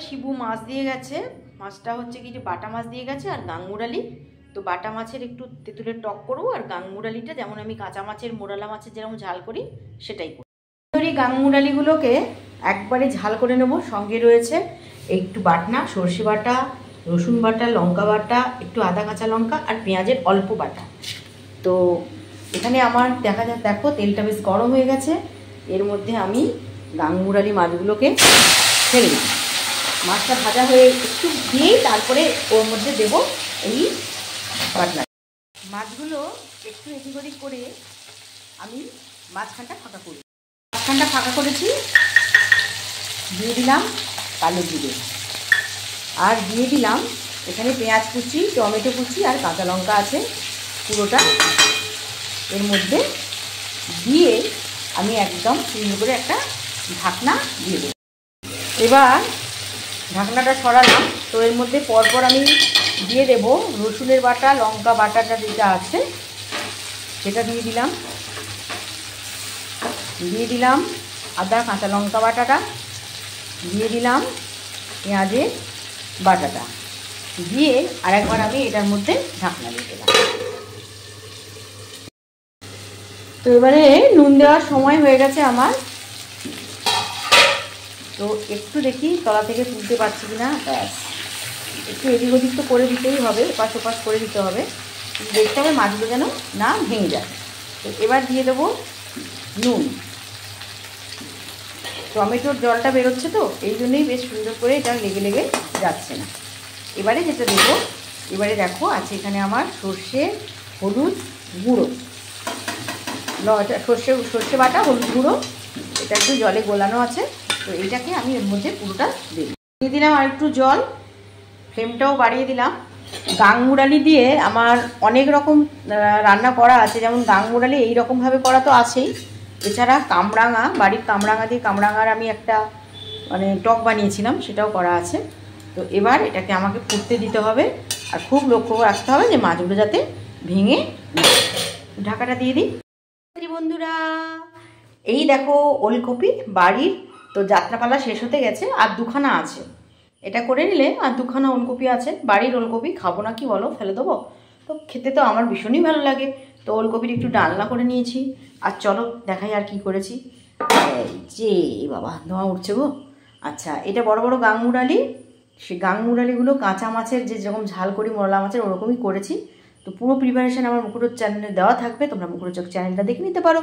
শিবু মাছ দিয়ে গেছে, মাছটা হচ্ছে কি যে বাটা মাছ দিয়ে গেছে আর গাংমুরালি। তো বাটা মাছের একটু তেঁতুলের টক করবো, আর গাংমুরালিটা যেমন আমি কাঁচা মাছের মোরালা মাছের যেরকম ঝাল করি সেটাই করি। গাংমুরালিগুলোকে একবারে ঝাল করে নেব। সঙ্গে রয়েছে একটু বাটনা সর্ষে বাটা, রসুন বাটা, লঙ্কা বাটা, একটু আদা কাঁচা লঙ্কা আর পেঁয়াজের অল্প বাটা। তো এখানে আমার দেখো তেলটা বেশ গরম হয়ে গেছে। এর মধ্যে আমি গাংমুরালি মাছগুলোকে ছেড়ে দিই। মাছটা ভাজা হয়ে একটু দিয়েই তারপরে ওর মধ্যে দেব এই বাটনা। মাছগুলো একটু এদিক ওদিক করে আমি মাঝখানটা ফাঁকা করি। মাঝখানটা ফাঁকা করেছি, দিয়ে দিলাম কালো জিরে, আর দিয়ে দিলাম এখানে পেঁয়াজ কুচি, টমেটো কুচি আর কাঁচা লঙ্কা আছে পুরোটা এর মধ্যে দিয়ে আমি একদম সুন্দর করে একটা ঢাকনা দিয়ে দেব। এবার ঢাকনাটা সরালাম। তো এর মধ্যে পরপর আমি দিয়ে দেব রসুনের বাটা, লঙ্কা বাটাটা যেটা আছে সেটা দিয়ে দিলাম, দিয়ে দিলাম আদা কাঁচা লঙ্কা বাটাটা, দিয়ে দিলাম পেঁয়াজের বাটাটা, দিয়ে আরেকবার আমি এটার মধ্যে ঢাকনা দিয়ে দিলাম। তো এবারে নুন দেওয়ার সময় হয়ে গেছে আমার। তো একটু দেখি তলা থেকে তুলতে পারছি কিনা, ব্যাস একটু এদিক ওদিক তো করে দিতেই হবে, এপাশ ওপাশ করে দিতে হবে, দেখতে হবে মাছগুলো যেন না ভেঙে যায়। তো এবার দিয়ে দেবো নুন। টমেটোর জলটা বেরোচ্ছে তো এই জন্যই বেশ সুন্দর করে এটা লেগে লেগে যাচ্ছে না। এবারে যেটা দেবো, এবারে দেখো আছে এখানে আমার সর্ষে হলুদ গুঁড়ো, সর্ষে বাটা হলুদ গুঁড়ো, এটা একটু জলে গোলানো আছে। তো এইটাকে আমি এর মধ্যে পুরোটা দিয়ে দিলাম আর একটু জল, ফ্লেমটাও বাড়িয়ে দিলাম। গাংমুরালি দিয়ে আমার অনেক রকম রান্না করা আছে, যেমন গাংমুরালি এইরকমভাবে করা তো আছেই, এছাড়া কামরাঙা, বাড়ির কামরাঙা দিয়ে কামরাঙার আমি একটা মানে টক বানিয়েছিলাম, সেটাও করা আছে। তো এবার এটাকে আমাকে ফুটতে দিতে হবে, আর খুব লক্ষ্য রাখতে হবে যে মাছগুলো যাতে ভেঙে ঢাকাটা দিয়ে দিই। বন্ধুরা এই দেখো ওলকপি বাড়ির, তো যাত্রাপালা শেষ হতে গেছে, আর দুখানা আছে, এটা করে নিলে আর দুখানা ওলকপি আছে। বাড়ির ওলকপি খাবো না কি বলো, ফেলে দেবো? তো খেতে তো আমার ভীষণই ভালো লাগে। তো ওলকপির একটু ডালনা করে নিয়েছি। আর চলো দেখাই আর কি করেছি। যে বাবা ধোঁয়া উঠছে গো। আচ্ছা, এটা বড় বড় গাংমুরালি, সেই গাংমুরালিগুলো কাঁচা মাছের যে যেরকম ঝাল করি মোরলা মাছের ওরকমই করেছি। তো পুরো প্রিপারেশান আমার মুকুটর চ্যানেলে দেওয়া থাকবে, তোমরা মুকুটর চ্যানেলটা দেখে নিতে পারো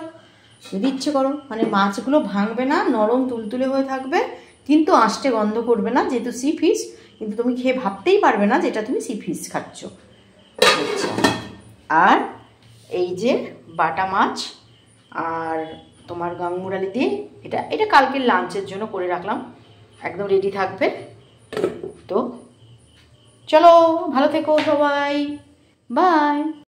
যদি ইচ্ছে করো। মানে মাছগুলো ভাঙবে না, নরম তুলতুলে হয়ে থাকবে, কিন্তু আঁশটে গন্ধ করবে না, যেহেতু সি ফিশ। কিন্তু তুমি খেয়ে ভাবতেই পারবে না যেটা তুমি সি ফিশ খাচ্ছ। আচ্ছা, আর এই যে বাটা মাছ আর তোমার গাংমুরালি দিয়ে এটা কালকের লাঞ্চের জন্য করে রাখলাম, একদম রেডি থাকবে। তো চলো ভালো থেকো সবাই, বাই।